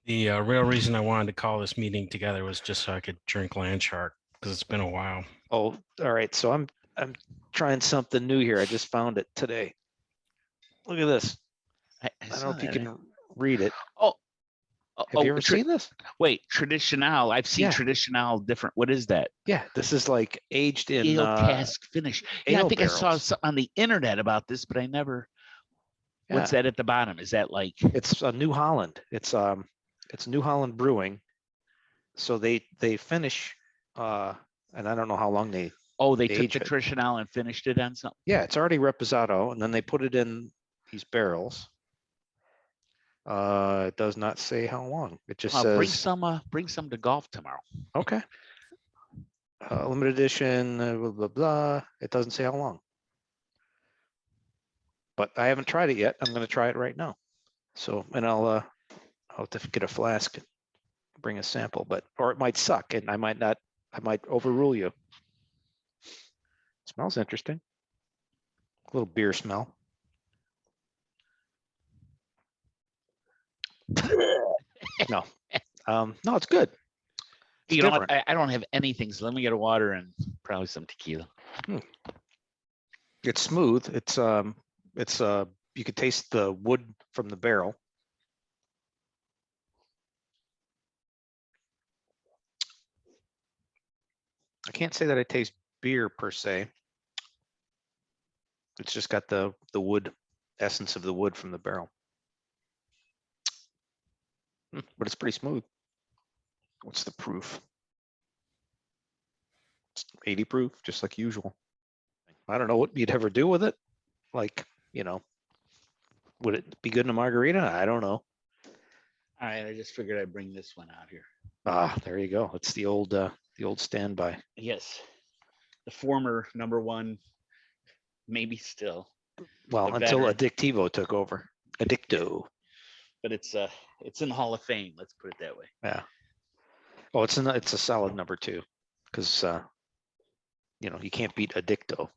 The real reason I wanted to call this meeting together was just so I could drink Land Shark because it's been a while. Oh, all right. So I'm trying something new here. I just found it today. Look at this. I don't know if you can read it. Oh, Have you ever seen this? Wait, traditional. I've seen Yeah. traditional different. What is that? Yeah, this is like aged in Ale cask finish. Yeah, I ale think I saw barrels. something on the internet about this, but I never. What's Yeah. that at the bottom? Is that like? It's New Holland. It's New Holland Brewing. So they finish and I don't know how long they Oh, they took age the it. traditional and finished it on something. Yeah, it's already reposado, and then they put it in these barrels. It does not say how long. It just says bring some to golf tomorrow. okay. Limited edition, blah blah blah. It doesn't say how long. But I haven't tried it yet. I'm going to try it right now. So, and I'll have to get a flask, bring a sample, or it might suck, and I might not. I might overrule you. Smells interesting. A little beer smell. No, no, it's good. It's you know what? I don't have anything, so let me get a water and probably some tequila. It's smooth. It's you could taste the wood from the barrel. I can't say that I taste beer per se. It's just got the wood essence of the wood from the barrel. But it's pretty smooth. What's the proof? It's 80 proof, just like usual. I don't know what you'd ever do with it. Like, would it be good in a margarita? I don't know. All right, I just figured I'd bring this one out here. Ah, there you go. It's the old standby. Yes, the former number one, maybe still. Well, until Addictivo took over. Addicto. But it's in the Hall of Fame. Let's put it that way. Yeah. Oh, it's a solid number 2, because you can't beat Addicto.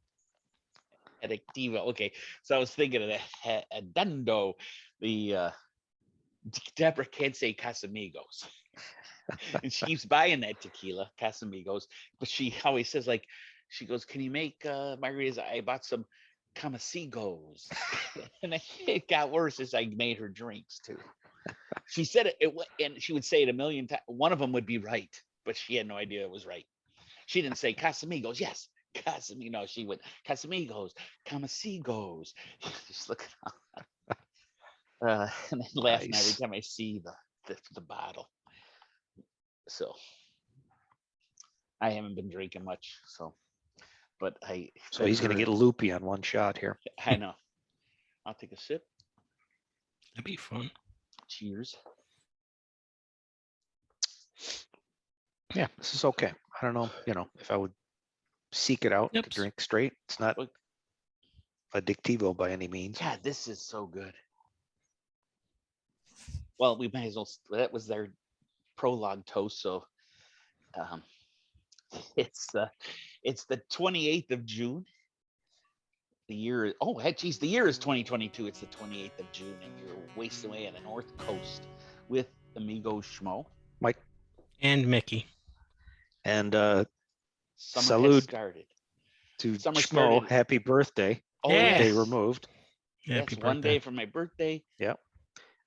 Addictivo. Okay, so I was thinking of that. Addendo. The Deborah can't say Casamigos, and she keeps buying that tequila, Casamigos, but she always says she goes, "Can you make margaritas?" I bought some Camasigos, and it got worse as I made her drinks too. She said it, and she would say it a million times. One of them would be right, but she had no idea it was right. She didn't say Casamigos. Yes, Casamigos. No, she went Casamigos, Camasigos. Just look at and then laughing every time I see the bottle. So I haven't been drinking much, but So he's gonna get loopy on one shot here. I know. I'll take a sip. That'd be fun. Cheers. Yeah, this is okay. I don't know, if I would seek it out to drink straight. It's not Addictivo by any means. God, this is so good. Well, we might as well. That was their prologue toast, so it's the 28th of June. The year, the year is 2022. It's the 28th of June, and you're wasting away on the North Coast with amigo Schmoe, Mike, and Mickey, and salute started to Schmoe. Happy birthday! Oh, yeah. Day removed. Happy birthday. One day for my birthday. Yep.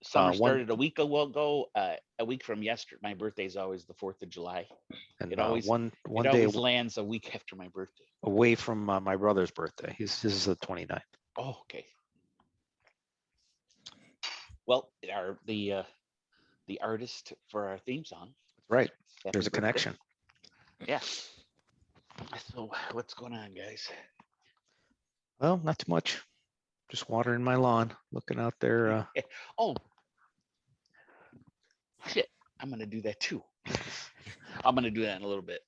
Summer started a week ago. A week from yesterday. My birthday is always the 4th of July. And it always lands a week after my birthday. Away from my brother's birthday. This is the 29th. Oh, okay. Well, the artist for our theme song. Right. There's a connection. Yeah. So what's going on, guys? Well, not too much. Just watering my lawn, looking out there. Oh, shit. I'm going to do that too. I'm going to do that in a little bit.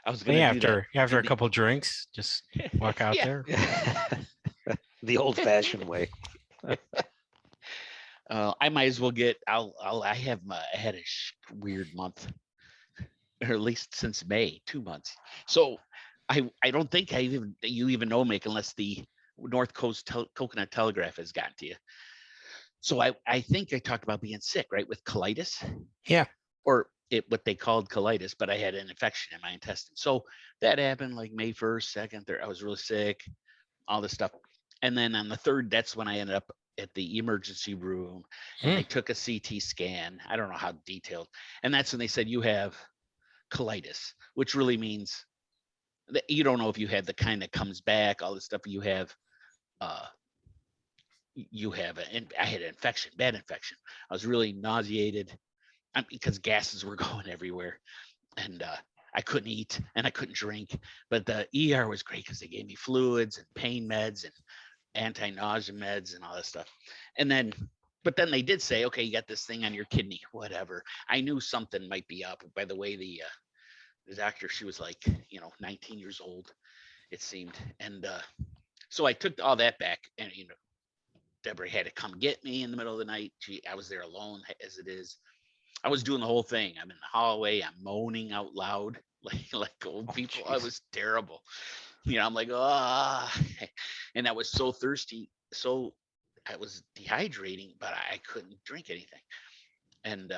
I was going to do that. After a couple drinks, just walk out there. The old-fashioned way. I might as well get, I had a weird month, or at least since May, 2 months. So I don't think you even know, Mick, unless the North Coast Coconut Telegraph has gotten to you. So I think I talked about being sick, right, with colitis. Yeah. Or what they called colitis, but I had an infection in my intestine. So that happened like May 1st, 2nd, 3rd. I was really sick, all this stuff. And then on the 3rd, that's when I ended up at the emergency room and they took a CT scan. I don't know how detailed. And that's when they said you have colitis, which really means that you don't know if you had the kind that comes back, all this stuff. You have and I had an infection, bad infection. I was really nauseated because gases were going everywhere, and I couldn't eat and I couldn't drink. But the ER was great because they gave me fluids and pain meds and anti-nausea meds and all that stuff. And then, but then they did say, okay, you got this thing on your kidney, whatever. I knew something might be up. By the way, the doctor, she was like, 19 years old, it seemed. And so I took all that back, and Deborah had to come get me in the middle of the night. I was there alone as it is. I was doing the whole thing. I'm in the hallway. I'm moaning out loud like old people. I was terrible. I'm like, and I was so thirsty. So I was dehydrating, but I couldn't drink anything. And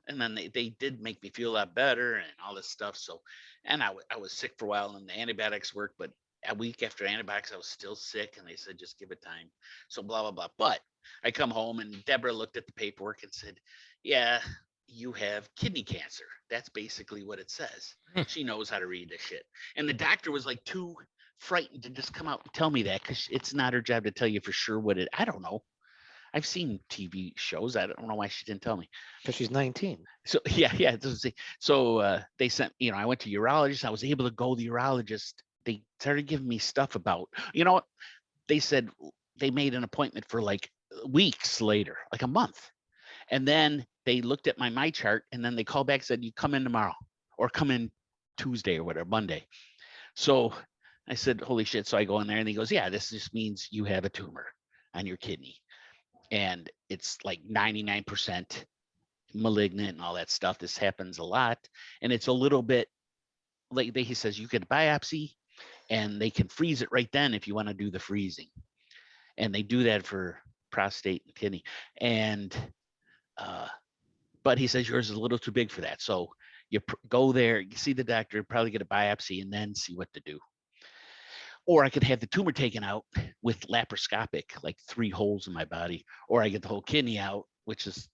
then they did make me feel a lot better and all this stuff. So, and I was sick for a while and the antibiotics worked, but a week after antibiotics, I was still sick and they said, just give it time. So blah, blah, blah. But I come home and Deborah looked at the paperwork and said, yeah, you have kidney cancer. That's basically what it says. She knows how to read this shit. And the doctor was like too frightened to just come out and tell me that because it's not her job to tell you for sure I don't know. I've seen TV shows. I don't know why she didn't tell me. Because she's 19. So yeah. So they sent, I went to urologist. I was able to go to the urologist. They started giving me stuff about, what they said. They made an appointment for like weeks later, like a month. And then they looked at my chart and then they called back and said, you come in tomorrow or come in Tuesday or whatever, Monday. So I said, holy shit. So I go in there and he goes, yeah, this just means you have a tumor on your kidney. And it's like 99% malignant and all that stuff. This happens a lot. And it's a little bit like he says, you could biopsy and they can freeze it right then if you want to do the freezing. And they do that for prostate and kidney. And, but he says yours is a little too big for that. So you go there, you see the doctor, probably get a biopsy and then see what to do. Or I could have the tumor taken out with laparoscopic, like 3 holes in my body, or I get the whole kidney out, which is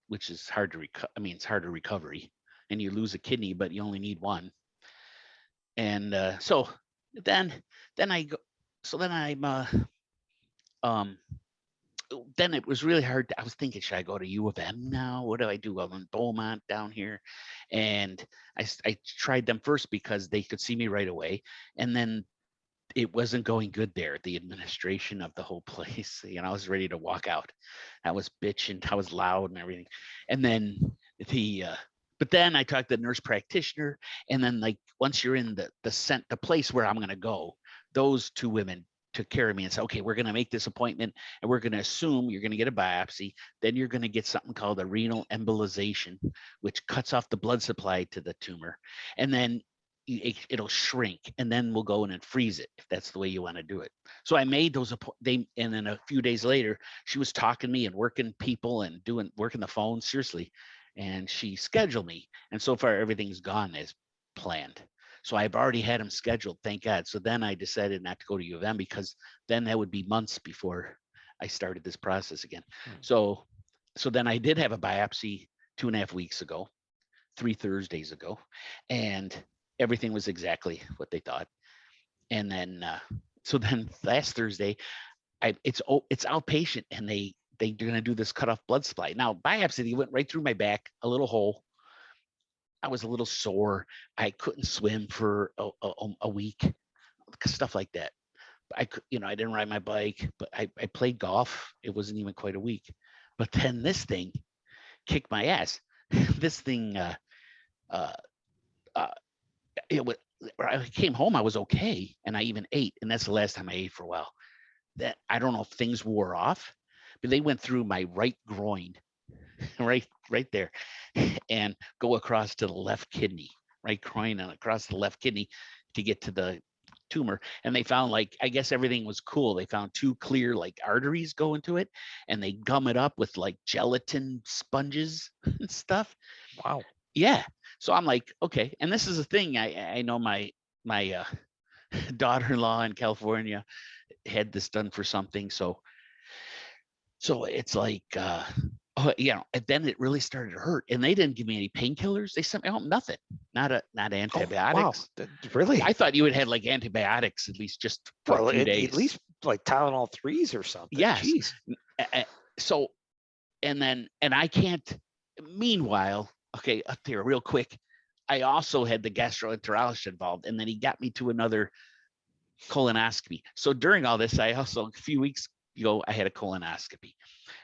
hard to it's harder recovery, and you lose a kidney, but you only need one. And so then I go. So then then it was really hard. I was thinking, should I go to U of M now? What do I do? I'm in Beaumont down here, and I tried them first because they could see me right away, and then it wasn't going good there. The administration of the whole place, I was ready to walk out. I was bitching, I was loud and everything. And then but then I talked to the nurse practitioner, and then like once you're in the place where I'm going to go, those 2 women took care of me and said, okay, we're going to make this appointment and we're going to assume you're going to get a biopsy. Then you're going to get something called a renal embolization, which cuts off the blood supply to the tumor. And then it'll shrink, and then we'll go in and freeze it if that's the way you want to do it. So I made those and then a few days later, she was talking to me and working people and working the phone seriously, and she scheduled me. And so far, everything's gone as planned. So I've already had them scheduled, thank God. So then I decided not to go to U of M because then that would be months before I started this process again. So then I did have a biopsy 2.5 weeks ago, 3 Thursdays ago, and everything was exactly what they thought. And then so then last Thursday, it's outpatient, and they're going to do this cut off blood supply. Now biopsy, they went right through my back, a little hole. I was a little sore. I couldn't swim for a week, stuff like that. I didn't ride my bike, but I played golf. It wasn't even quite a week. But then this thing kicked my ass. This thing, I came home, I was okay, and I even ate, and that's the last time I ate for a while. That I don't know if things wore off, but they went through my right groin, right there, and go across to the left kidney, right groin and across the left kidney to get to the tumor, and they found, like, I guess everything was cool. They found 2 clear like arteries go into it, and they gum it up with like gelatin sponges and stuff. Wow. Yeah. So I'm like, okay. And this is a thing. I know my daughter-in-law in California had this done for something. So it's like, oh, and then it really started to hurt, and they didn't give me any painkillers. They sent me home nothing, not Oh, wow. antibiotics. Really? I thought you would have like antibiotics at least just for Well, a few days. at least like Tylenol 3s or something. Yes. Jeez. So, and I can't. Meanwhile, okay, up there real quick, I also had the gastroenterologist involved, and then he got me to another colonoscopy. So during all this, I also, a few weeks ago, I had a colonoscopy,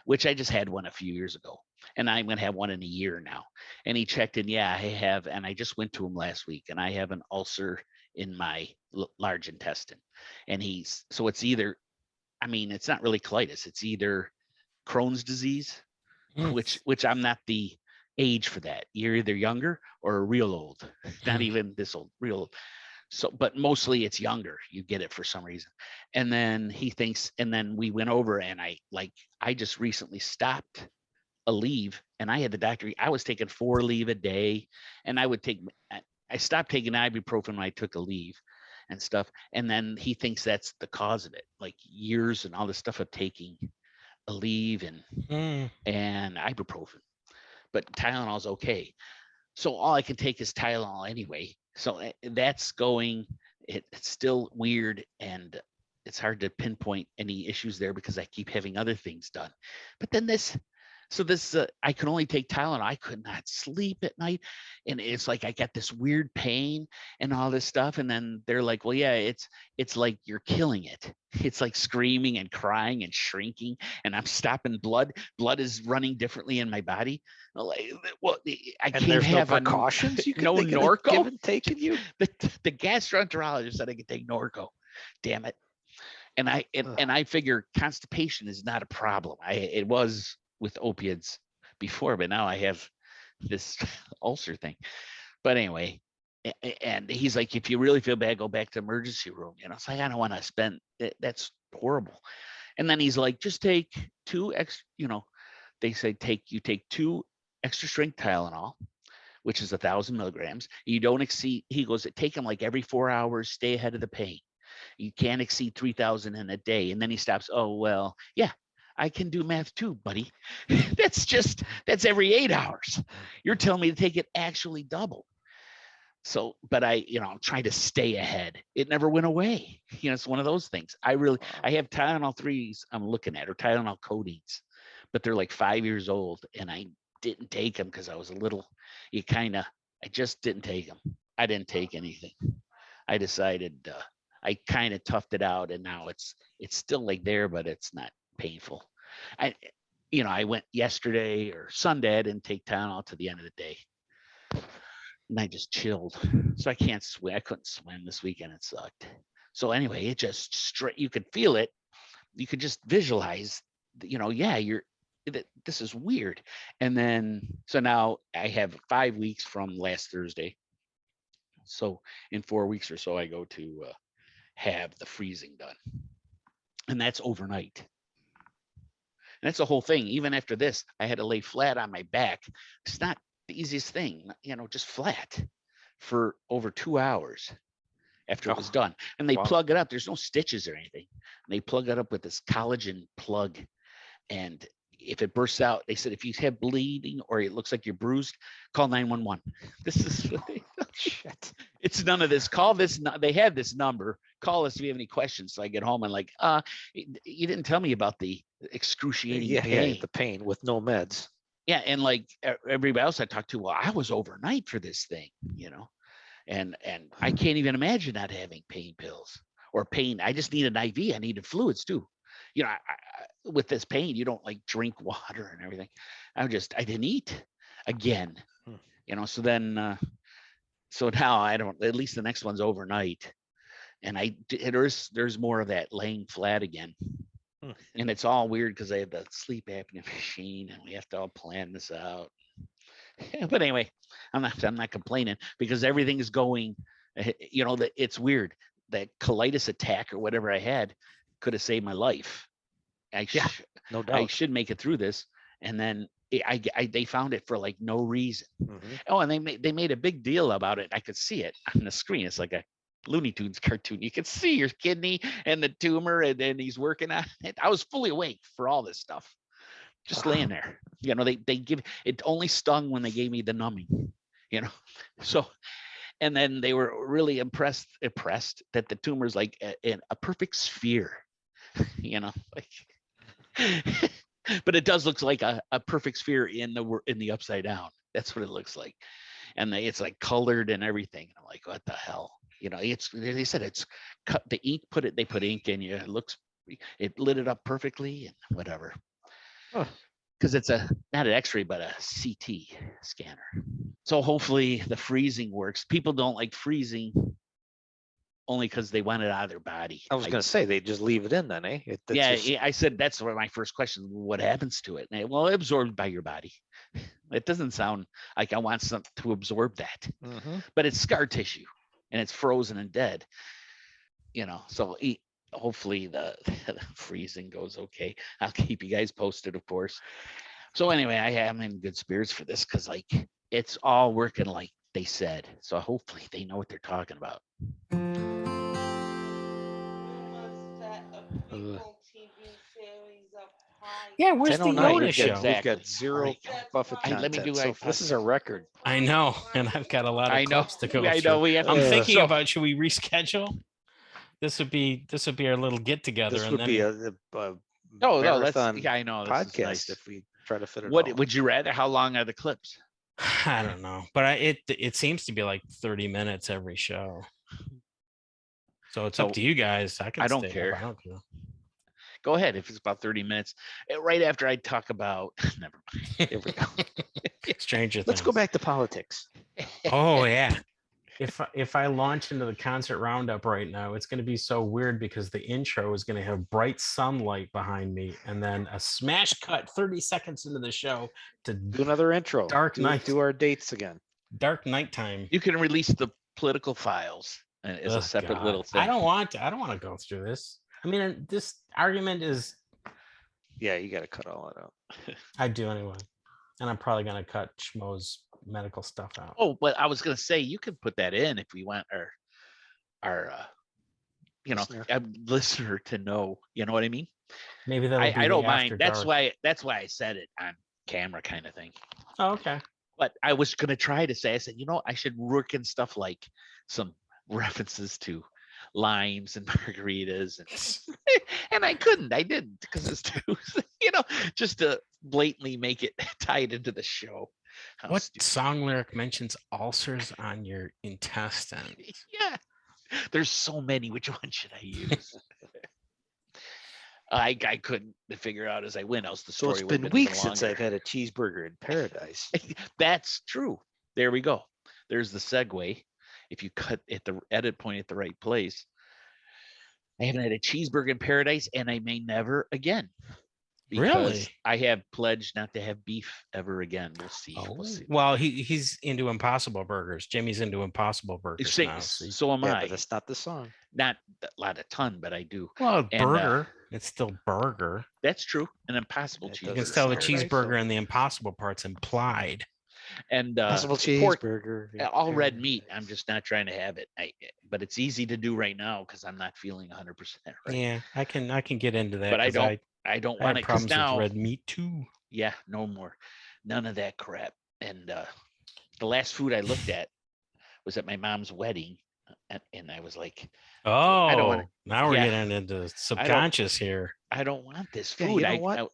which I just had one a few years ago, and I'm going to have one in a year now. And he checked in, yeah, I have, and I just went to him last week, and I have an ulcer in my large intestine. And so it's either, I mean, it's not really colitis. It's either Crohn's disease, which I'm not the age for that. You're either younger or real old, not even this old, real old. So, but mostly it's younger. You get it for some reason. And then he thinks, and then we went over, and I just recently stopped a leave, and I had the doctor, I was taking 4 leave a day, and I stopped taking ibuprofen when I took a leave and stuff. And then he thinks that's the cause of it, like years and all this stuff of taking a leave and ibuprofen, but Tylenol's okay. So all I can take is Tylenol anyway. So that's going, it's still weird, and it's hard to pinpoint any issues there because I keep having other things done. But then I can only take Tylenol. I could not sleep at night. And it's like, I got this weird pain and all this stuff. And then they're like, well, yeah, it's like you're killing it. It's like screaming and crying and shrinking, and I'm stopping blood. Blood is running differently in my body. Like, well, I can't there's have no precautions you no they could have Norco. given, taken you. The gastroenterologist said I could take Norco. Damn it. And I figure constipation is not a problem. It was with opiates before, but now I have this ulcer thing. But anyway, and he's like, if you really feel bad, go back to emergency room. It's like, I don't want to spend, that's horrible. And then he's like, just take 2 they say you take 2 extra strength Tylenol, which is 1,000 milligrams. You don't exceed, he goes, take them like every 4 hours, stay ahead of the pain. You can't exceed 3,000 in a day. And then he stops. Oh, well, yeah, I can do math too, buddy. That's every 8 hours. You're telling me to take it actually double. So, but I'm trying to stay ahead. It never went away. It's one of those things. I have Tylenol 3s I'm looking at, or Tylenol codeines, but they're like 5 years old, and I didn't take them because I was a little, I just didn't take them. I didn't take anything. I decided, I kind of toughed it out, and now it's still like there, but it's not painful. I went yesterday or Sunday. I didn't take Tylenol to the end of the day, and I just chilled. So I can't swim. I couldn't swim this weekend. It sucked. So anyway, it just you could feel it. You could just visualize. This is weird. And then so now I have 5 weeks from last Thursday. So in 4 weeks or so, I go to have the freezing done, and that's overnight. And that's the whole thing. Even after this, I had to lay flat on my back. It's not the easiest thing, just flat for over 2 hours after it was done. And they plug it up. There's no stitches or anything. And they plug it up with this collagen plug. And if it bursts out, they said, if you have bleeding or it looks like you're bruised, call 911. This is shit. It's none of this. Call this. They have this number. Call us if you have any questions. So I get home and like, you didn't tell me about the excruciating pain. Yeah, the pain with no meds. Yeah, and like everybody else I talked to, well, I was overnight for this thing, and I can't even imagine not having pain pills or pain. I just need an IV. I needed fluids too. With this pain, you don't like drink water and everything. I didn't eat again, so then, so now I don't, at least the next one's overnight. And there's more of that laying flat again. And it's all weird because I have the sleep apnea machine and we have to all plan this out. But anyway, I'm not complaining because everything is going, it's weird. that colitis attack or whatever I had could have saved my life. Yeah, no I doubt. should make it through this. And then they found it for like no reason. Mhm. Oh, and they made a big deal about it. I could see it on the screen. It's like a Looney Tunes cartoon. You could see your kidney and the tumor, and then he's working on it. I was fully awake for all this stuff, just laying there. You know, they give it only stung when they gave me the numbing. You know, so and then they were really impressed that the tumor's like a perfect sphere. You know, like. But it does look like a perfect sphere in the upside down. That's what it looks like, and it's like colored and everything. I'm like, what the hell? You know, they said it's cut the ink. They put ink in you. It lit it up perfectly and whatever. Because it's not an X-ray but a CT scanner. So hopefully the freezing works. People don't like freezing only because they want it out of their body. I was going to say they just leave it in then, eh? I said that's my first question. What happens to it? Well, absorbed by your body. It doesn't sound like I want something to absorb that, but it's scar tissue and it's frozen and dead. You know, so hopefully the freezing goes okay. I'll keep you guys posted, of course. So anyway, I'm in good spirits for this because like it's all working like they said. So hopefully they know what they're talking about. Yeah, where's the 10:09. Yoda We've show? got, we've got Exactly. zero Buffett Hey, let me content. do So my this is a record. I know, and I've got a lot of I know. clips to go I through. know. We have. I'm thinking So- about, should we reschedule? This would be our little get together. This and would then be a No, that's marathon yeah. I know. This is podcast nice. if we try to fit it What all. would you rather? How long are the clips? I don't know, but it seems to be like 30 minutes every show. So it's up to you guys. I don't stay up. care. I don't care. Go ahead. If it's about 30 minutes, right after I talk about. Never mind. Here we go. Stranger Things. Let's go back to politics. Oh yeah. If I launch into the concert roundup right now, it's going to be so weird because the intro is going to have bright sunlight behind me, and then a smash cut 30 seconds into the show to Do another intro. Dark Knight. Do our dates again. dark nighttime. You can release the political files as a Ugh, separate God. little thing. I don't want to go through this. I mean, this argument is. Yeah, you got to cut all that out. I do anyway, and I'm probably going to cut Schmoe's medical stuff out. Oh, but I was going to say you could put that in if we want our listener to know. You know what I mean? Maybe that'll be I don't the mind. After Dark. That's why I said it on camera, kind of thing. Oh, okay. But I was going to try to say, I said, I should work in stuff like some references to limes and margaritas, and I couldn't. I didn't because it's too, just to blatantly make it tied into the show. How What stupid. song lyric mentions ulcers on your intestines? Yeah, there's so many. Which one should I use? I couldn't figure out as I went. Else the So story it's would have been even weeks since longer. I've had a cheeseburger in paradise. That's true. There we go. There's the segue. If you cut at the edit point at the right place. I haven't had a cheeseburger in paradise, and I may never again. Really? I have pledged not to have beef ever again. We'll see. Oh, We'll see. well, he's into Impossible Burgers. Jimmy's into Impossible Burgers now. So am Yeah, I. but that's not the song. Not a ton, but I do. Well, And, burger. It's still burger. That's true. An impossible It cheeseburger. You can doesn't tell the sound right, cheeseburger though. and the impossible parts implied. And Possible pork, cheeseburger. in all red meat. I'm paradise. just not trying to have it. But it's easy to do right now because I'm not feeling 100% right. Yeah, I can get into that. But I 'cause don't I want have it because problems now. with red meat too. Yeah, no more. None of that crap. And the last food I looked at was at my mom's wedding. And I was like, Oh, don't wanna- now we're yeah. getting into subconscious here. I don't want this Yeah, food. you know what?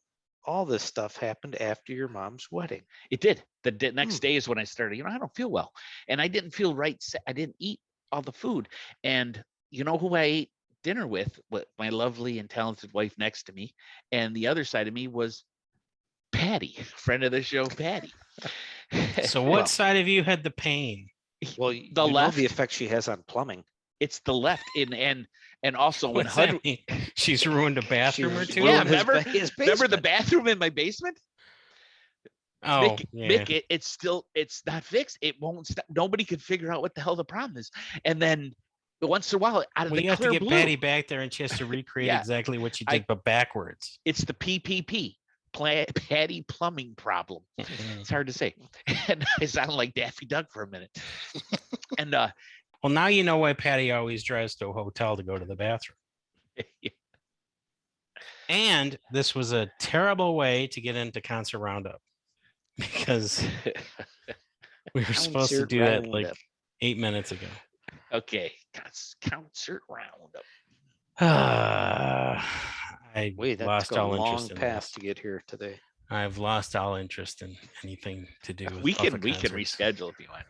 All this stuff happened after your mom's wedding. It did. The next day is when I started, I don't feel well. And I didn't feel right. I didn't eat all the food. And you know who I ate dinner with? My lovely and talented wife next to me. And the other side of me was Patty, friend of the show, Patty. So what side of you had the pain? Well, The you know left. the effect she has on plumbing. It's the left. And also when What's that HUD. mean? She's ruined a bathroom or She's two? Yeah, ruined his remember the basement. bathroom in my basement? Oh, Mick, yeah. it's not fixed. It won't stop. Nobody could figure out what the hell the problem is. And then But once in a while, out of Well, the you have to clear get blue, Patty back there and she has to recreate Yeah. exactly what you I- did, but backwards. it's the PPP, Patty plumbing problem. It's hard to say. And I sounded like Daffy Duck for a minute. And Well, now you know why Patty always drives to a hotel to go to the bathroom. And this was a terrible way to get into Concert Roundup because we were supposed to Concert do that like Roundup. 8 minutes ago. Okay, concert roundup. I Wait, that lost took a all long interest in path this. to get here today. I've lost all interest in anything to do with We can concerts. reschedule if you want.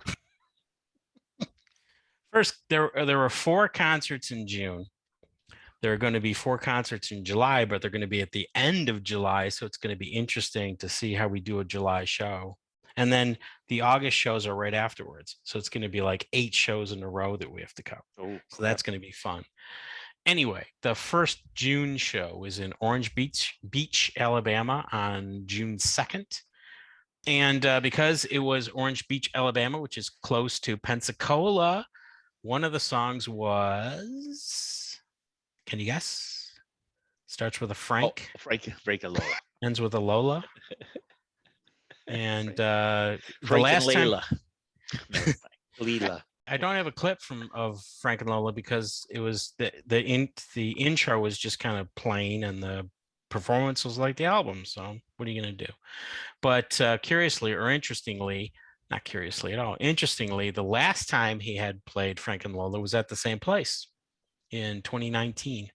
First, there were 4 concerts in June. There are going to be 4 concerts in July, but they're going to be at the end of July. So it's going to be interesting to see how we do a July show. And then the August shows are right afterwards. So it's going to be like 8 shows in a row that we have to cover. Oh, So that's going to be fun. Anyway, the first June show is in Orange Beach, Alabama on June 2nd. And because it was Orange Beach, Alabama, which is close to Pensacola, one of the songs was, can you guess? Starts with a Frank. Oh, Frank and Lola. Ends with a Lola. And the Frank last and time, Layla. Never mind. Leela. I don't have a clip of Frank and Lola because it was the intro was just kind of plain and the performance was like the album. So what are you going to do? But curiously or interestingly, not curiously at all, interestingly, the last time he had played Frank and Lola was at the same place in 2019.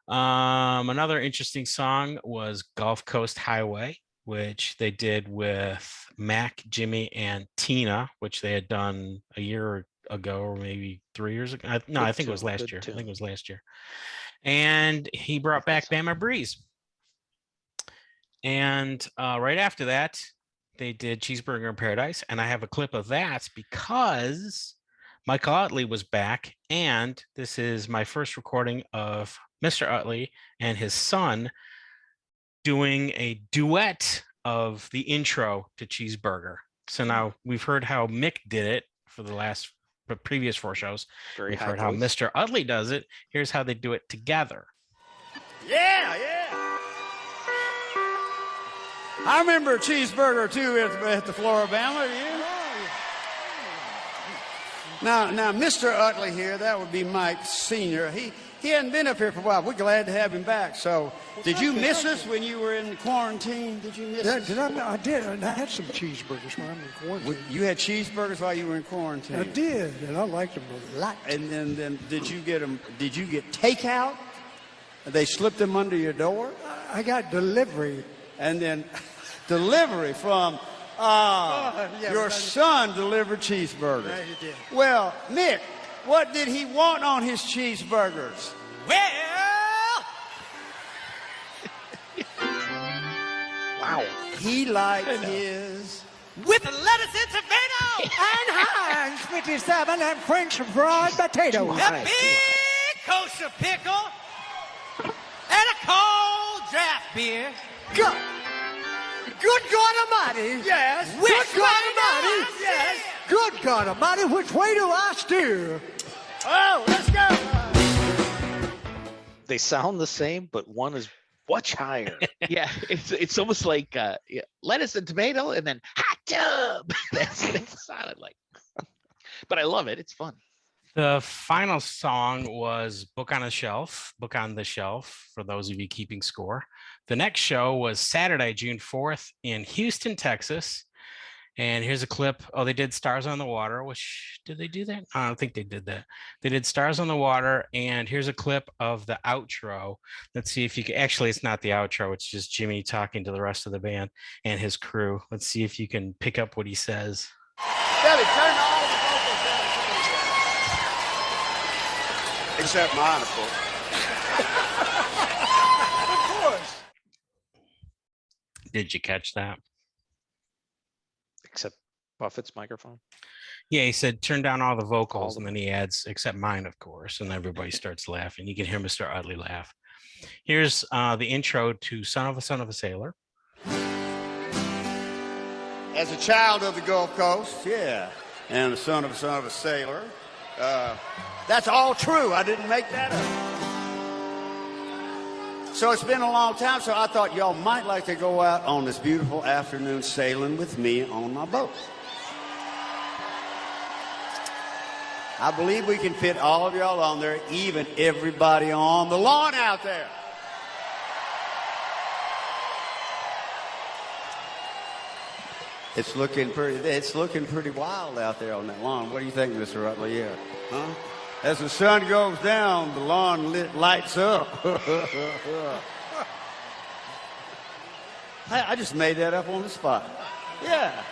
Another interesting song was Gulf Coast Highway, which they did with Mac, Jimmy, and Tina, which they had done a year ago or maybe 3 years ago. I think it was last year. I think it was last year. And he brought back Bama Breeze. And right after that, they did Cheeseburger Paradise. And I have a clip of that because Michael Utley was back. And this is my first recording of Mr. Utley and his son doing a duet of the intro to Cheeseburger. So now we've heard how Mick did it for the previous 4 shows. Very We've high heard how voice. Mr. Utley does it. Here's how they do it together. Yeah. I remember a cheeseburger too at the Floribama. Yeah. Now, Mr. Utley here, that would be Mike Sr. He hadn't been up here for a while. We're glad to have him back. So, did you miss us when you were in quarantine? Did you miss us? I did. I had some cheeseburgers when I'm in quarantine. You had cheeseburgers while you were in quarantine. I did, and I liked them a lot. And then did you get them? Did you get takeout? They slipped them under your door, I got delivery. and then delivery from your son delivered cheeseburgers. Yeah, he did. Well, Mick, what did he want on his cheeseburgers? Well, Wow. He liked his. with lettuce and tomato, And Heinz 57 and French fried potatoes. Right. big kosher of pickle, and a cold draft beer. Good God Almighty. Yes. Good God Almighty. Yes. Good God Almighty, which way do I steer? Oh, let's go. They sound the same, but one is much higher. Yeah, it's almost like lettuce and tomato and then hot tub. That's what it sounded like. But I love it. It's fun. The final song was Book on the Shelf, for those of you keeping score. The next show was Saturday, June 4th in Houston, Texas. And here's a clip. Oh, they did Stars on the Water, which, did they do that? I don't think they did that. They did Stars on the Water. And here's a clip of the outro. Let's see if you can, actually, it's not the outro. It's just Jimmy talking to the rest of the band and his crew. Let's see if you can pick up what he says. Billy, turn all the vocals down. Except mine, of course. Did you catch that? Except Buffett's microphone. Yeah, he said, turn down all the vocals, and then he adds, except mine, of course, and everybody starts laughing. You can hear Mr. Utley laugh. Here's the intro to Son of a Sailor. As a child of the Gulf Coast, yeah, and the son of a sailor, That's all true. I didn't make that up. So it's been a long time, so I thought y'all might like to go out on this beautiful afternoon sailing with me on my boat. I believe we can fit all of y'all on there, even everybody on the lawn out there. It's looking pretty wild out there on that lawn. What do you think, Mr. Utley? Yeah. Huh? As the sun goes down, the lawn lights up. I just made that up on the spot. Yeah.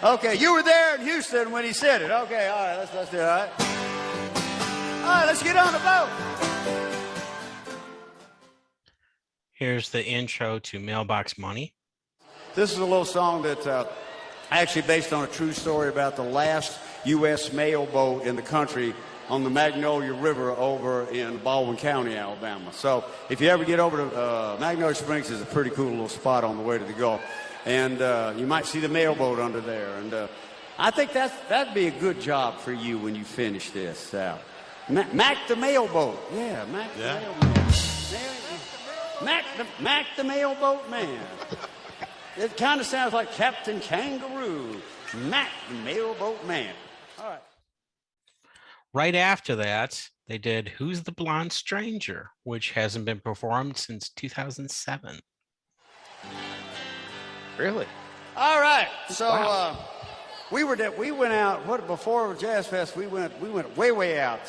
Okay, you were there in Houston when he said it. Okay, all right, let's do it, all right? All right, let's get on the boat. Here's the intro to Mailbox Money. This is a little song that's actually based on a true story about the last U.S. mail boat in the country on the Magnolia River over in Baldwin County, Alabama. So if you ever get over to Magnolia Springs, is a pretty cool little spot on the way to the Gulf. And you might see the mail boat under there. And I think that'd be a good job for you when you finish this. Mac the mail boat. Yeah, Mac the mail boat. Mac the mail boat man. It kind of sounds like Captain Kangaroo. Mac the mail boat man. All right. Right after that, they did Who's the Blonde Stranger, which hasn't been performed since 2007. Really? All right. So Wow. we went out before Jazz Fest. We went way out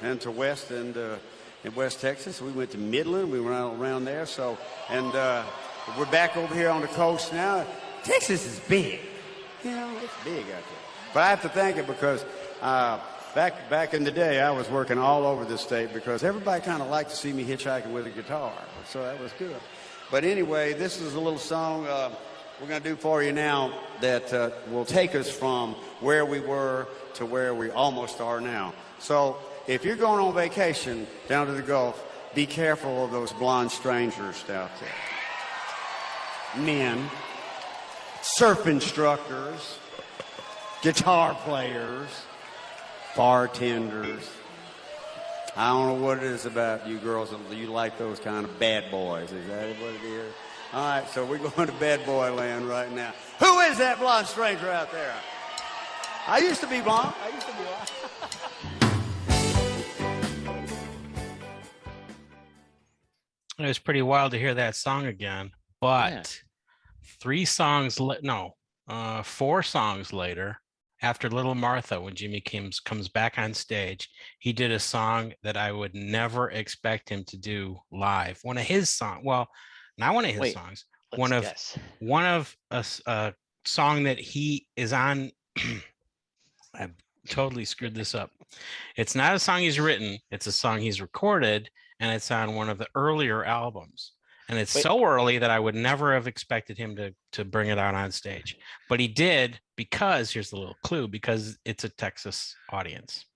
into West and in West Texas. We went to Midland. We went out around there. So we're back over here on the coast now. Texas is big. You know, it's big out there. But I have to thank it because back in the day, I was working all over the state because everybody kind of liked to see me hitchhiking with a guitar. So that was good. But anyway, this is a little song we're going to do for you now that will take us from where we were to where we almost are now. So if you're going on vacation down to the Gulf, be careful of those blonde strangers out there. Men, surf instructors, guitar players, bartenders. I don't know what it is about you girls. You like those kind of bad boys. Is that what it is? All right, so we're going to bad boy land right now. Who is that blonde stranger out there? I used to be blonde. It was pretty wild to hear that song again, but 4 songs later, after Little Martha, when Jimmy comes back on stage, he did a song that I would never expect him to do live. One of his songs. Well, not one of his songs. One of a song that he is on. I totally screwed this up. It's not a song he's written. It's a song he's recorded, and it's on one of the earlier albums. And it's so early that I would never have expected him to bring it out on stage. But he did because, here's the little clue, because it's a Texas audience.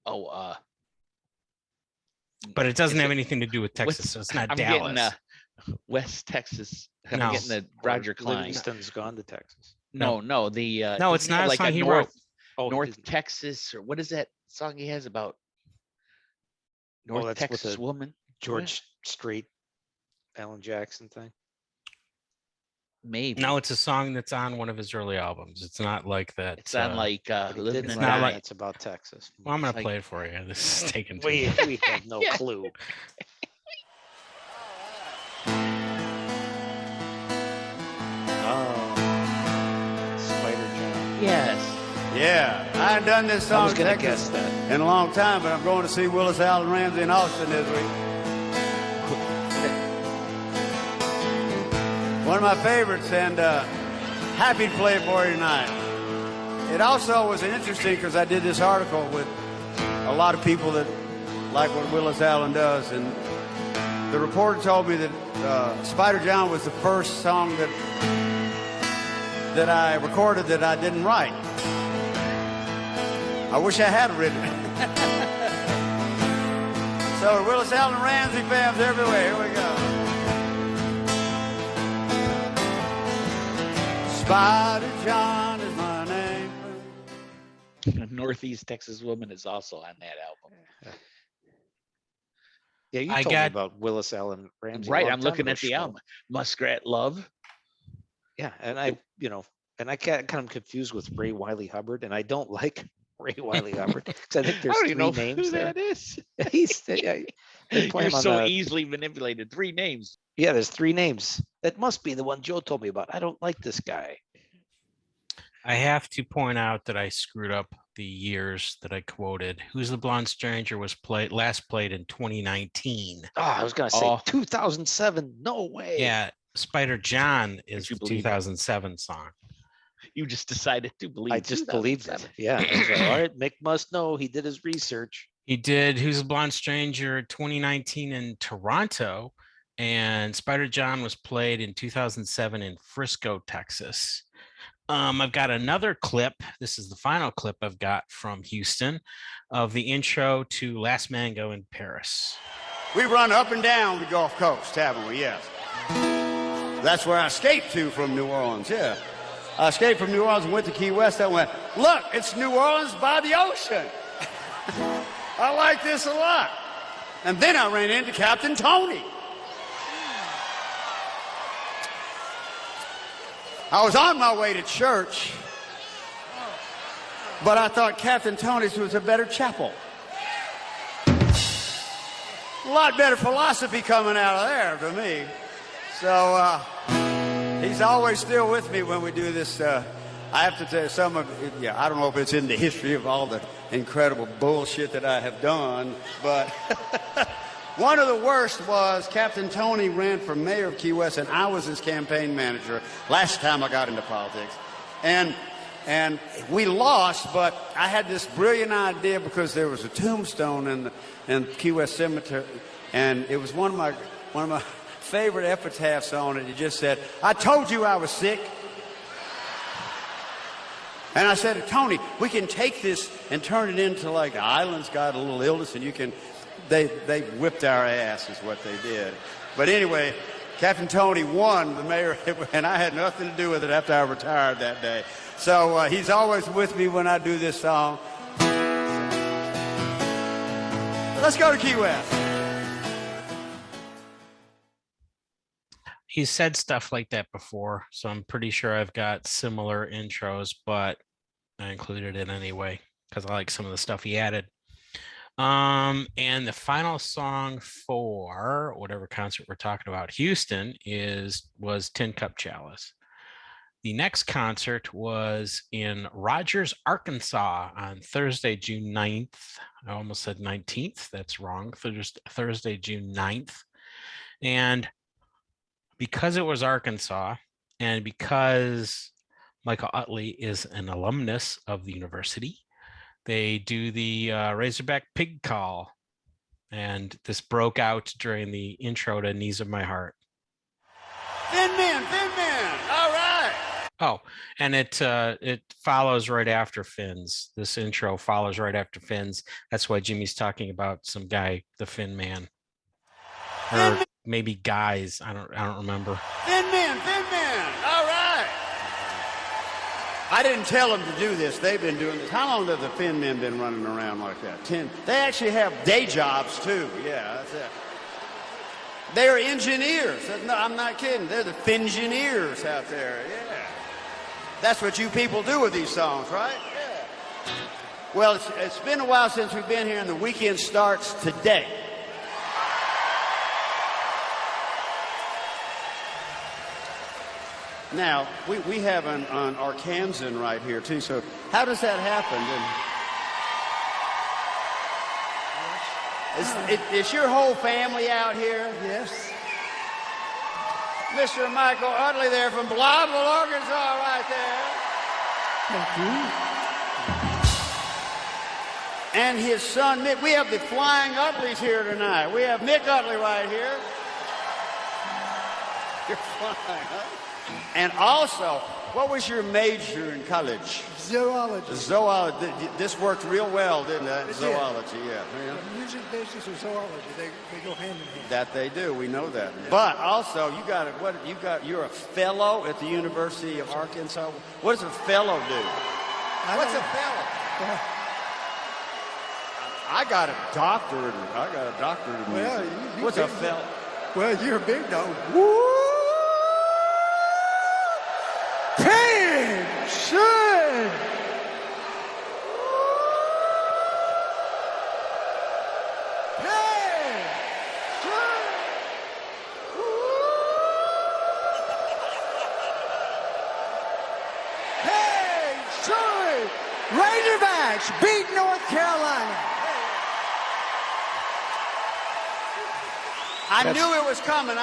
Oh, but it doesn't have anything to do with Texas, so it's not Dallas. Getting, West Texas. I'm getting the Roger Klein. Livingston's gone to Texas. No, no, it's not a song he wrote. North Texas, or what is that song he has about North Texas woman? George Strait, Alan Jackson thing. Maybe. No, it's a song that's on one of his early albums. It's not like that. It's on like Living it's in not the like it's about Texas. Well, I'm gonna play it for you. This is taking too We long. have no clue. Spider John. Yes. Yeah, I hadn't done this song I was in gonna Texas guess that. in a long time, but I'm going to see Willis Allen Ramsey in Austin this week. One of my favorites, and happy to play it for you tonight. It also was interesting because I did this article with a lot of people that like what Willis Allen does, and the reporter told me that Spider John was the first song that I recorded that I didn't write. I wish I had written it. So Willis Allen Ramsey fans everywhere, here we go. Spider John is my name. Northeast Texas Woman is also on that album. Yeah, you I told me got- about Willis Allen Ramsey. a Right, long I'm time looking ago, at the Schmoe. album. Muskrat Love. Yeah, and I get kind of confused with Ray Wiley Hubbard, and I don't like Ray Wiley Hubbard because I think I there's don't three even know names who there. that is. They play You're him on so the- easily manipulated. 3 names. Yeah, there's 3 names. That must be the one Joe told me about. I don't like this guy. I have to point out that I screwed up the years that I quoted. Who's the Blonde Stranger was last played in 2019. Oh, I was gonna say Oh. 2007. No way. Yeah, Spider John is you the believe it? 2007 song. You just decided to believe. I just believed it. 2007. Yeah. I was like, all right, Mick must know. He did his research. He did Who's the Blonde Stranger 2019 in Toronto, and Spider John was played in 2007 in Frisco, Texas. I've got another clip. This is the final clip I've got from Houston of the intro to Last Mango in Paris. We run up and down the Gulf Coast, haven't we? Yes. That's where I escaped to from New Orleans, yeah. I escaped from New Orleans and went to Key West. I went, look, it's New Orleans by the ocean. I like this a lot. And then I ran into Captain Tony. I was on my way to church, but I thought Captain Tony's was a better chapel. A lot better philosophy coming out of there to me. So he's always still with me when we do this. I have to tell you, some of it, yeah, I don't know if it's in the history of all the incredible bullshit that I have done, but one of the worst was Captain Tony ran for mayor of Key West, and I was his campaign manager last time I got into politics. And we lost, but I had this brilliant idea because there was a tombstone in Key West Cemetery, and it was one of my favorite epitaphs on it. It just said, "I told you I was sick." And I said, "Tony, we can take this and turn it into like the island's got a little illness, and you can." They whipped our ass is what they did. But anyway, Captain Tony won the mayor, and I had nothing to do with it after I retired that day. So he's always with me when I do this song. Let's go to Key West. He's said stuff like that before, so I'm pretty sure I've got similar intros, but I included it anyway because I like some of the stuff he added. And the final song for whatever concert we're talking about, Houston, was Tin Cup Chalice. The next concert was in Rogers, Arkansas on Thursday, June 9th. I almost said 19th. That's wrong. Thursday, June 9th. And because it was Arkansas, and because Michael Utley is an alumnus of the university, they do the Razorback Pig Call. And this broke out during the intro to Knees of My Heart. Thin men, all right. Oh, and it follows right after Finn's. This intro follows right after Finn's. That's why Jimmy's talking about some guy, the Finn Man. Or maybe guys. I don't remember. Thin men, all right. I didn't tell them to do this. They've been doing this. How long have the Finn men been running around like that? 10. They actually have day jobs, too. Yeah, that's it. They're engineers. No, I'm not kidding. They're the Fingineers out there. Yeah. That's what you people do with these songs, right? Yeah. Well, it's been a while since we've been here, and the weekend starts today. Now, we have an Arkansan right here, too. So how does that happen? Is your whole family out here? Yes. Mr. Michael Utley there from Blytheville, Arkansas, right there. Thank you. And his son, Mick. We have the Flying Utleys here tonight. We have Mick Utley right here. You're flying, huh? And also, what was your major in college? Zoology. Zoology. This worked real well, didn't it? It did. Zoology, yeah. Music business or zoology, they go hand in hand. That they do. We know that. But also, you're a fellow at the University of Arkansas. What does a fellow do? What's a fellow? I got a doctorate. In Well, music. you What's up, Phil? Well, you're a big dog. Woo! Pension! Razorbacks beat North Carolina. I knew it was coming.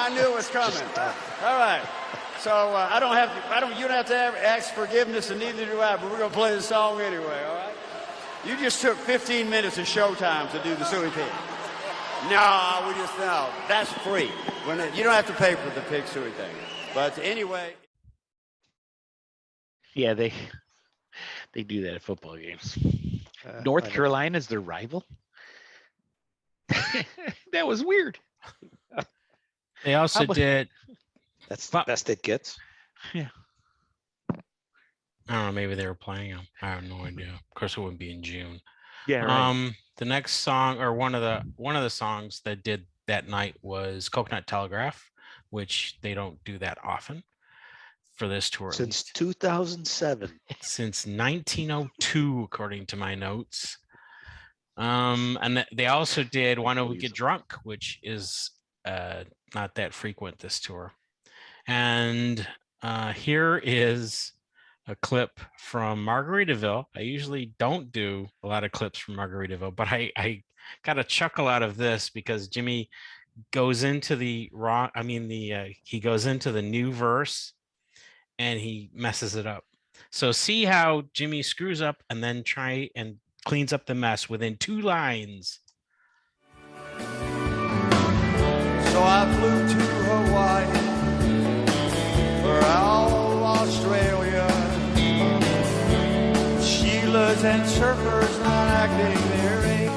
All right. So you don't have to ask forgiveness, and neither do I. But we're gonna play the song anyway. All right. You just took 15 minutes of showtime to do the Suey Pig. No, that's free. You don't have to pay for the Pig Suey thing. But anyway. Yeah, they do that at football games. North Carolina's their rival. That was weird. They also did. That's the best it gets. Yeah. I don't know. Maybe they were playing them. I have no idea. Of course, it wouldn't be in June. Yeah. Right. The next song, or one of the songs that did that night, was Coconut Telegraph, which they don't do that often for this tour. Since 2007. Since 1902, according to my notes. And they also did Why Don't We Get Drunk, which is not that frequent this tour. And here is a clip from Margaritaville. I usually don't do a lot of clips from Margaritaville, but I got a chuckle out of this because Jimmy goes into he goes into the new verse and he messes it up. So see how Jimmy screws up and then try and cleans up the mess within 2 lines. So I flew to Hawaii, for all Australia. Sheilas and surfers not acting their age.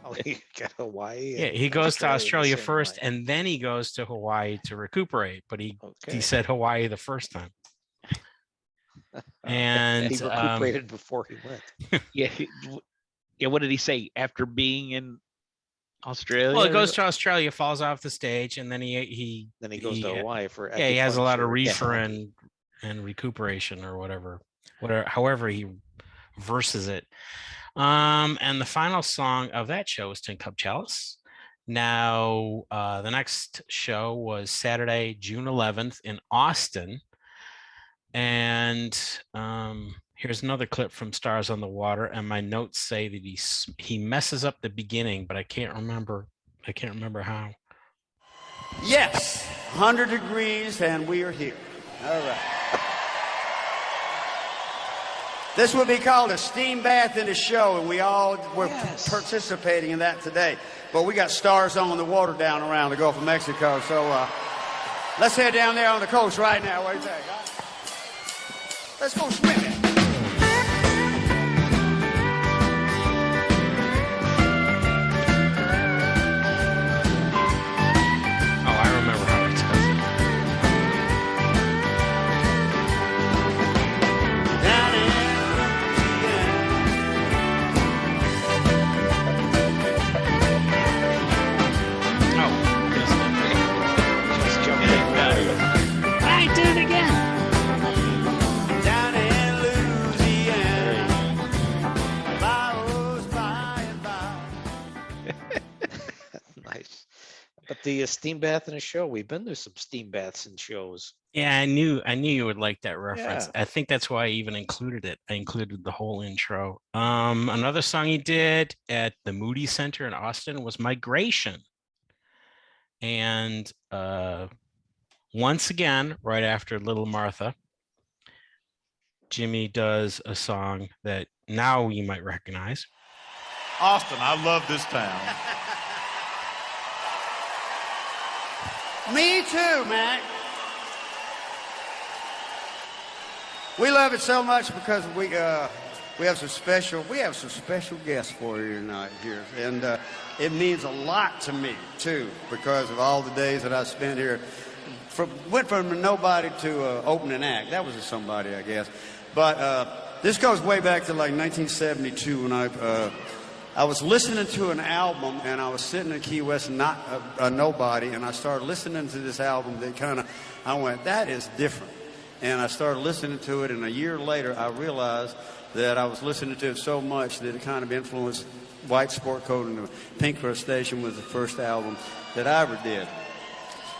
Oh, he got Hawaii. Yeah, he goes to Australia first, and then he goes to Hawaii to recuperate. But he said Hawaii the first time. And he recuperated before he went. Yeah. What did he say after being in Australia? Well, he goes to Australia, falls off the stage, and then he goes to Hawaii for. Yeah, he has a lot of reefer and recuperation or whatever, however he verses it. And the final song of that show was Tin Cup Chalice. Now, the next show was Saturday, June 11th in Austin. And here's another clip from Stars on the Water. And my notes say that he messes up the beginning, but I can't remember how. Yes, 100 degrees, and we are here. All right. This would be called a steam bath in a show, and we all were participating in that today. But we got Stars on the Water down around the Gulf of Mexico, so let's head down there on the coast right now. What do you think? Huh? Let's go swimming. Oh, I remember how it does it. Down in Just jump in. I did it again. down in Louisiana. By-ohs, by and by. Nice. But the steam bath in a show, we've been to some steam baths in shows. Yeah, I knew you would like that reference. Yeah. I think that's why I even included it. I included the whole intro. Another song he did at the Moody Center in Austin was Migration. And once again, right after Little Martha, Jimmy does a song that now you might recognize. Austin, I love this town. Me too, man. We love it so much because we have some special guests for you tonight here, and it means a lot to me too because of all the days that I spent here. Went from nobody to opening act. That was a somebody, I guess. But this goes way back to like 1972 when I was listening to an album, and I was sitting in Key West, not a nobody, and I started listening to this album that I went, that is different. And I started listening to it, and a year later I realized that I was listening to it so much that it kind of influenced White Sport Coat, and the Pink Crustacean was the first album that I ever did.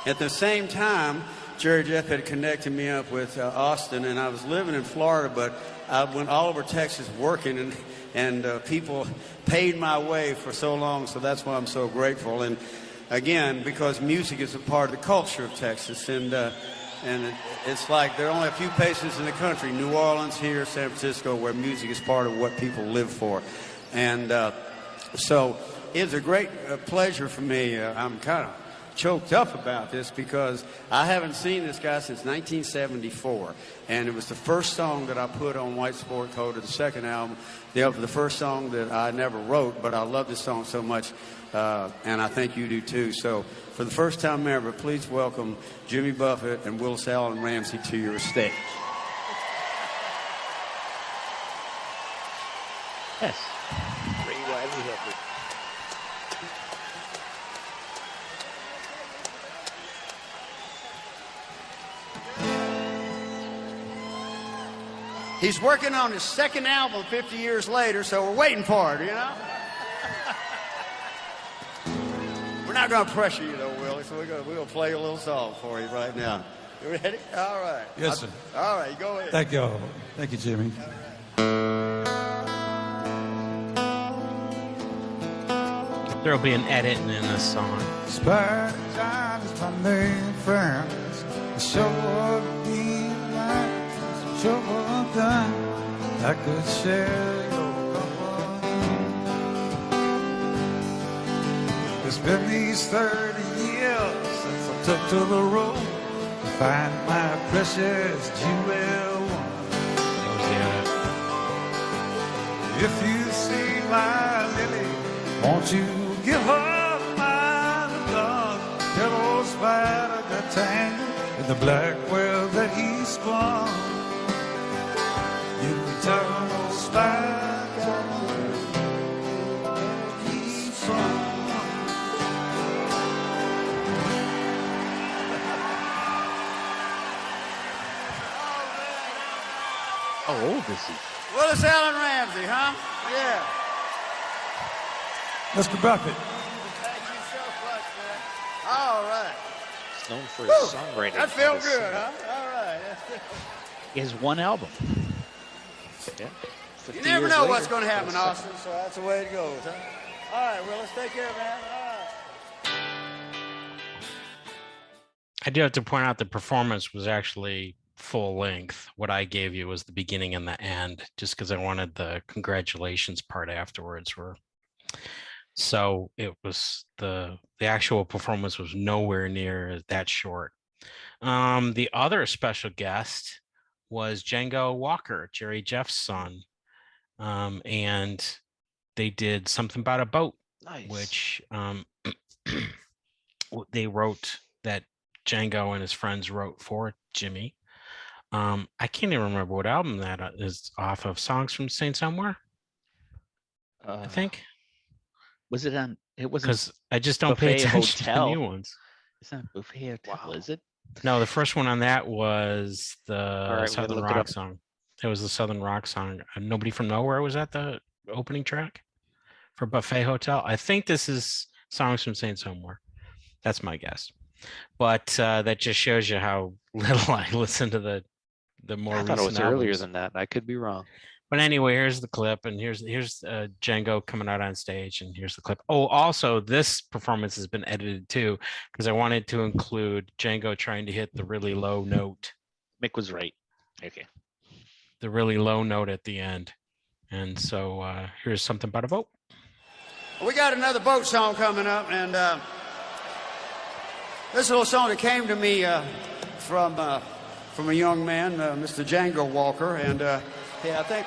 At the same time, Jerry Jeff had connected me up with Austin, and I was living in Florida, but I went all over Texas working, and people paid my way for so long, so that's why I'm so grateful. And again, because music is a part of the culture of Texas, and it's like there are only a few places in the country, New Orleans, here, San Francisco, where music is part of what people live for. And so it's a great pleasure for me. I'm kind of choked up about this because I haven't seen this guy since 1974, and it was the first song that I put on White Sport Coat of the second album, the first song that I never wrote, but I love this song so much, and I think you do too. So for the first time ever, please welcome Jimmy Buffett and Willis Allen Ramsey to your stage. Yes. Ray Riley Hubbard. He's working on his second album 50 years later, so we're waiting for it, you know? We're not going to pressure you, though, Willie, so we're going to play a little song for you right now. You ready? All right. Yes, sir. All right, go ahead. Thank you. Thank you, Jimmy. There'll be an edit in this song. Spare time is my name, friends. Sure be like, sure done. I could share your company. It's been these 30 years since I took to the road to find my precious jewel one. That was the edit. If you see my lily, won't you give her my love? Tell old spider got tangled in the black web that he spun. You eternal spider he spun. How old is he? Willis Allen Ramsey, huh? Yeah. Mr. Buffett. Thank you so much, man. All right. He's known for his songwriting. That feels His good, singing. huh? All right. He has one album. Yeah. You 50 never years know later, what's going to happen, that's Austin, so that's the way it goes, huh? All right, Willis, take care, man. All right. I do have to point out the performance was actually full length. What I gave you was the beginning and the end, just because I wanted the congratulations part afterwards. So it was the actual performance was nowhere near that short. The other special guest was Django Walker, Jerry Jeff's son, and they did Something About a Boat, Nice. which they wrote, that Django and his friends wrote for Jimmy. I can't even remember what album that is off of. Songs from Saint Somewhere, I think. Was it on? It wasn't. Because I just don't pay Buffet attention Hotel. to new ones. It's not Buffet Hotel, Wow. is it? No, the first one on that was the right, we're Southern gonna look it Rock up. song. It was the Southern Rock song. Nobody from Nowhere was at the opening track for Buffet Hotel. I think this is Songs from Saint Somewhere. That's my guess. But that just shows you how little I listen to the more I recent thought it was earlier albums. than that. I could be wrong. But anyway, here's the clip, and here's Django coming out on stage, and here's the clip. Oh, also, this performance has been edited too, because I wanted to include Django trying to hit the really low note, Mick was right. Okay. the really low note at the end. And so here's Something About a Boat. We got another boat song coming up, and this little song that came to me from a young man, Mr. Django Walker, and yeah, I think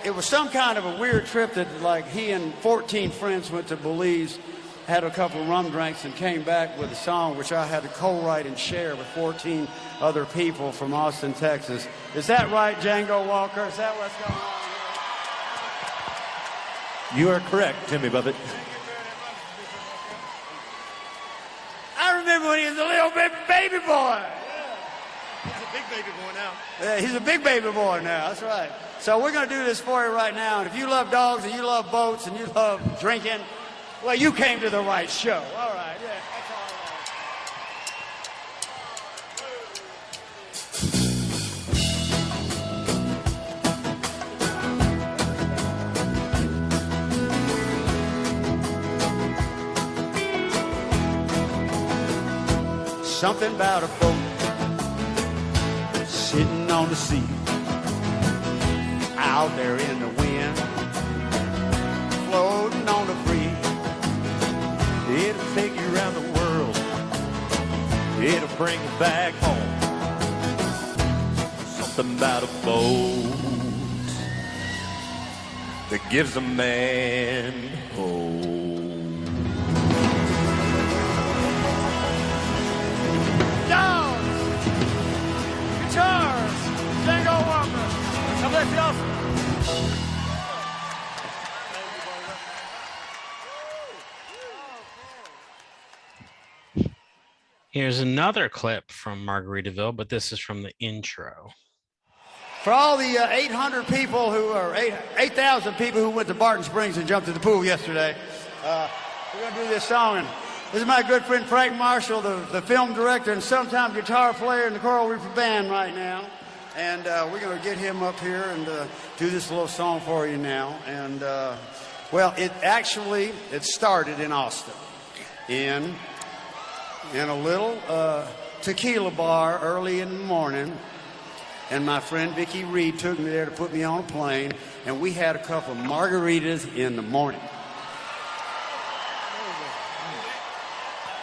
it was some kind of a weird trip that, like, he and 14 friends went to Belize had a couple of rum drinks and came back with a song which I had to co-write and share with 14 other people from Austin, Texas. Is that right, Django Walker? Is that what's going on? You are correct, Jimmy Buffett. I remember when he was a little baby boy. He's a big baby boy now. Yeah, he's a big baby boy now. That's right. So we're going to do this for you right now. And if you love dogs and you love boats and you love drinking, well, you came to the right show. All right. Yeah, that's all right. Something about a boat sitting on the sea, out there in the wind, floating on the breeze. It'll take you around the world. It'll bring you back home. Something about a boat that gives a man hope. Dogs, guitars, Django Walker. God bless you all. Here's another clip from Margaritaville, but this is from the intro. For all the 800 people who are 8,000 people who went to Barton Springs and jumped in the pool yesterday, we're going to do this song. And this is my good friend Frank Marshall, the film director and sometime guitar player in the Coral Reaper Band right now. And we're going to get him up here and do this little song for you now. And, well, it started in Austin in a little tequila bar early in the morning. And my friend Vicki Reed took me there to put me on a plane, and we had a couple of margaritas in the morning.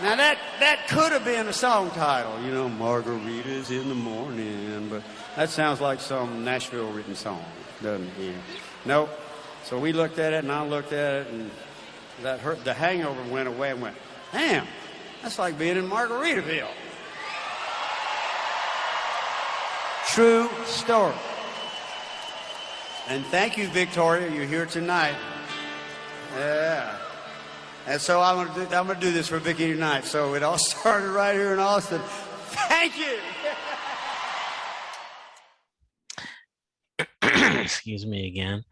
Now that could have been a song title, you know, Margaritas in the Morning, but that sounds like some Nashville written song, doesn't it? Yeah. Nope. So we looked at it, and I looked at it, and the hangover went away and went, damn, that's like being in Margaritaville. True story. And thank you, Victoria. You're here tonight. Yeah. And so I'm gonna do this for Vicki tonight. So it all started right here in Austin. Thank you. Excuse me again.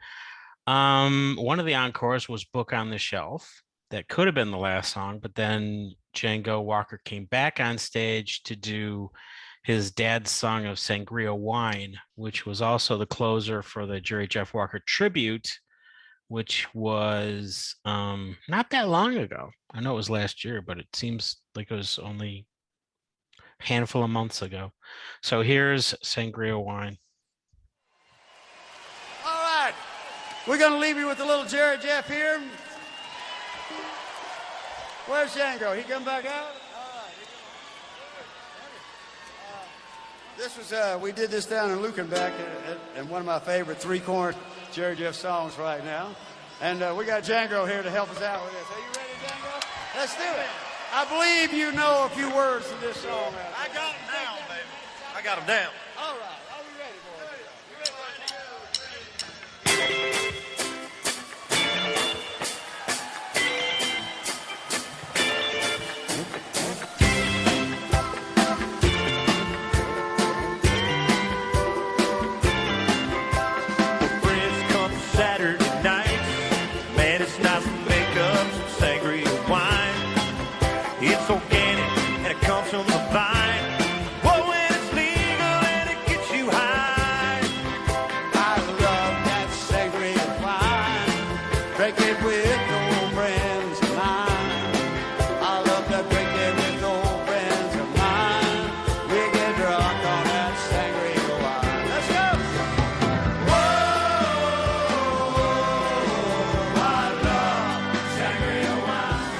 One of the encores was Book on the Shelf. That could have been the last song, but then Django Walker came back on stage to do his dad's song of Sangria Wine, which was also the closer for the Jerry Jeff Walker tribute, which was not that long ago. I know it was last year, but it seems like it was only a handful of months ago. So here's Sangria Wine. All right. We're going to leave you with a little Jerry Jeff here. Where's Django? He come back out? This was, we did this down in Lukenbeck, and one of my favorite three-corner Jerry Jeff songs right now. And we got Django here to help us out with this. Are you ready, Django? Let's do it. I believe you know a few words to this song. I got them down, baby. I got them down. All right. Are we ready, boys? It's organic and it comes from the vine. Whoa, and it's legal and it gets you high. I love that sangria wine. Drink it with old friends of mine. I love to drink it with old friends of mine. We get drunk on that sangria wine. Let's go. Whoa, I love sangria wine.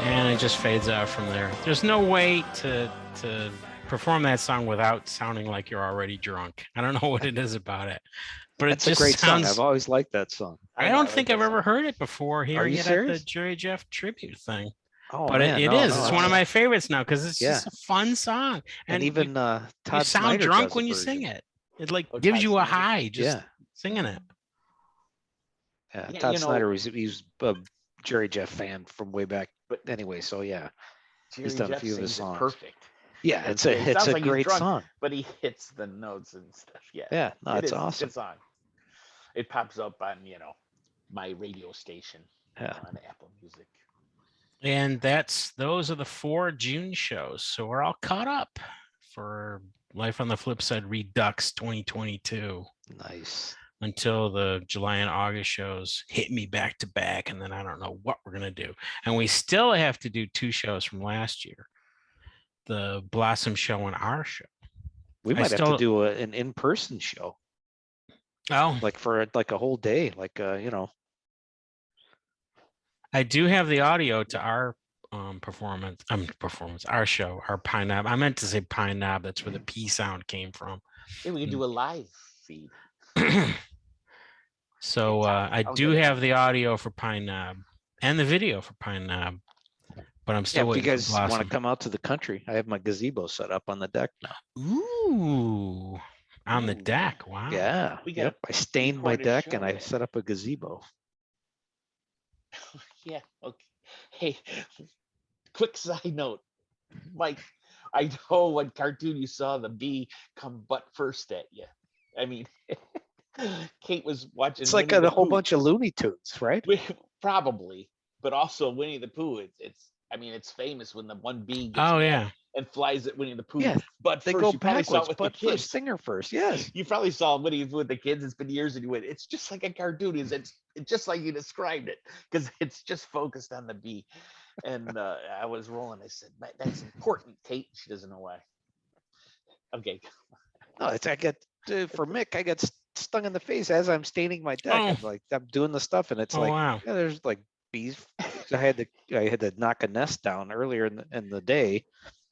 And it just fades out from there. There's no way to perform that song without sounding like you're already drunk. I don't know what it is about it. but it That's a just great song. sounds. I've always liked that song. I know, don't like think that I've ever song. heard it before hearing you it at serious? the Jerry Jeff tribute thing. Oh But man, it no, is. no, It's one of it's- my favorites now because it's Yeah. just a fun song, and you- even you Todd sound Snyder drunk does a when you sing version. it. It like Oh, gives Todd you a Snyder? high just Yeah. singing it. Yeah, Yeah, Todd you know- Snyder he's a Jerry Jeff fan from way back. But anyway, so yeah, Jerry done a Jeff few of his sings it songs. perfect. yeah, It it's a sounds like he's great drunk, song. but he hits the notes and stuff. Yeah, Yeah, no, it it's is. It's a awesome. good song. It pops up on my radio station Yeah. on Apple Music. And those are the 4 June shows. So we're all caught up for Life on the Flip Side Redux 2022 Nice. until the July and August shows hit me back to back. And then I don't know what we're going to do. And we still have to do 2 shows from last year, the Blossom show and our show. We I might have still- to do an in-person show, Oh, like for a whole day, like I do have the audio to our our show, our Pine Knob. I meant to say Pine Knob. That's where the P sound came from. Yeah, we can do a live feed. So I I'll do get it. have the audio for Pine Knob and the video for Pine Knob, but I'm yeah. still If you waiting guys for want to Blossom. come out to the country, I have my gazebo set up on the deck now. Ooh, on the Ooh. deck. Wow. Yeah. We got Yep. I stained my record a deck show and I there. set up a gazebo. Yeah. Okay. Hey, quick side note, Mike. I know what cartoon you saw the bee come butt first at you. I mean, Kate was watching. It's like Winnie the a whole Pooh. bunch of Looney Tunes, right? Probably, but also Winnie the Pooh. It's famous when the one bee gets Oh mad yeah. and flies at Winnie the Pooh. Yeah, but They first, go you probably saw backwards, it with but the kids. first, singer first. Yes. You probably saw Winnie the Pooh with the kids. It's been years, and you went, it's just like a cartoon. It's just like you described it, because it's just focused on the bee. And I was rolling. I said, "That's important, Kate." She doesn't know why. Okay. No, I get for Mick. I get stung in the face as I'm staining my deck. Oh. I'm doing the stuff, and it's Oh like, wow. yeah, there's like bees. I had to knock a nest down earlier in the day,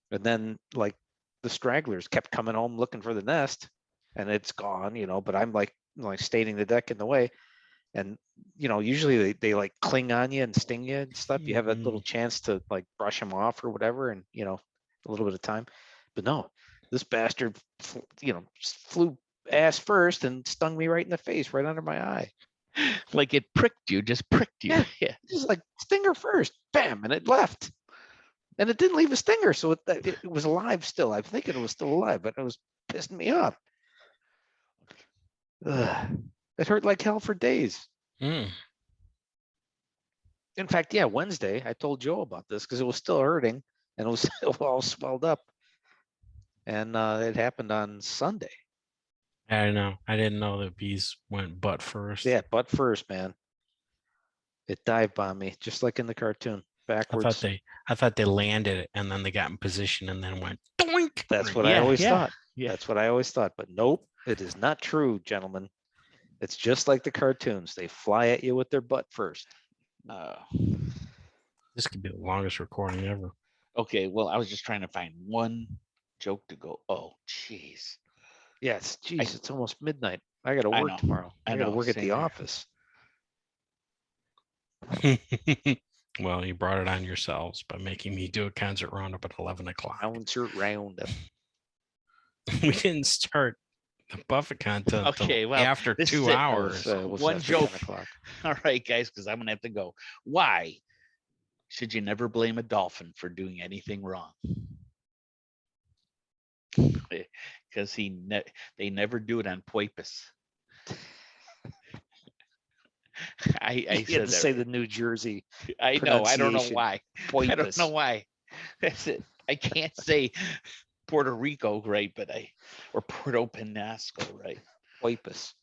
and then like the stragglers kept coming home looking for the nest, and it's gone, But I'm like staining the deck in the way, and usually they like cling on you and sting you and stuff. You have a little chance to like brush them off or whatever, and a little bit of time. But no, this bastard, flew ass first and stung me right in the face, right under my eye. Like it pricked you, just pricked you. Yeah. Yeah. Just like stinger first, bam, and it left. And it didn't leave a stinger, so it was alive still. I'm thinking it was still alive, but it was pissing me off. Ugh. It hurt like hell for days. Mm. In fact, yeah, Wednesday, I told Joe about this because it was still hurting and it was still all swelled up. And it happened on Sunday. I don't know. I didn't know that bees went butt first. Yeah, butt first, man. It dive bombed me, just like in the cartoon, backwards. I thought they landed it and then they got in position and then went doink. That's what I always thought. That's what I always thought. But nope, it is not true, gentlemen. It's just like the cartoons. They fly at you with their butt first. This could be the longest recording ever. Okay. Well, I was just trying to find one joke to go. Oh, jeez. Yes, geez, it's almost midnight. I got to I work know. tomorrow. I got to know, work at same the here. office. Well, you brought it on yourselves by making me do a concert roundup at 11 o'clock. Concert roundup. We didn't start the Buffett content Okay, well, after this 2 is it. hours. Was One after 10 joke. o'clock. All right, guys, because I'm gonna have to go. Why should you never blame a dolphin for doing anything wrong? Because they never do it on porpoise. I You had said to that. say the New Jersey. I know. I don't know pronunciation. why. I don't Porpoise. know why. That's it. I can't say Puerto Rico right, or Puerto Penasco right. Porpoise.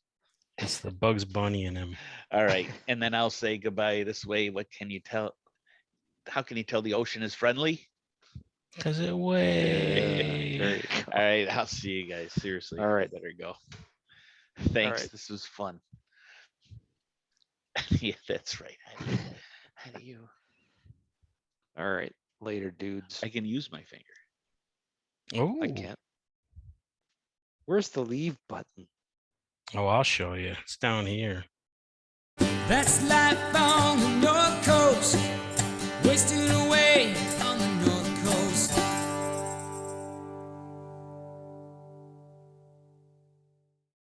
It's the Bugs Bunny in him. All right, and then I'll say goodbye this way. What can you tell? How can you tell the ocean is friendly? Because it There way. you go. All right, I'll see you guys. Seriously, All right. I better go. Thanks. right. This was fun. Yeah, that's right. How do you? All right. Later, dudes. I can use my finger. Oh, I can't. Where's the leave button? Oh, I'll show you. It's down here. That's life on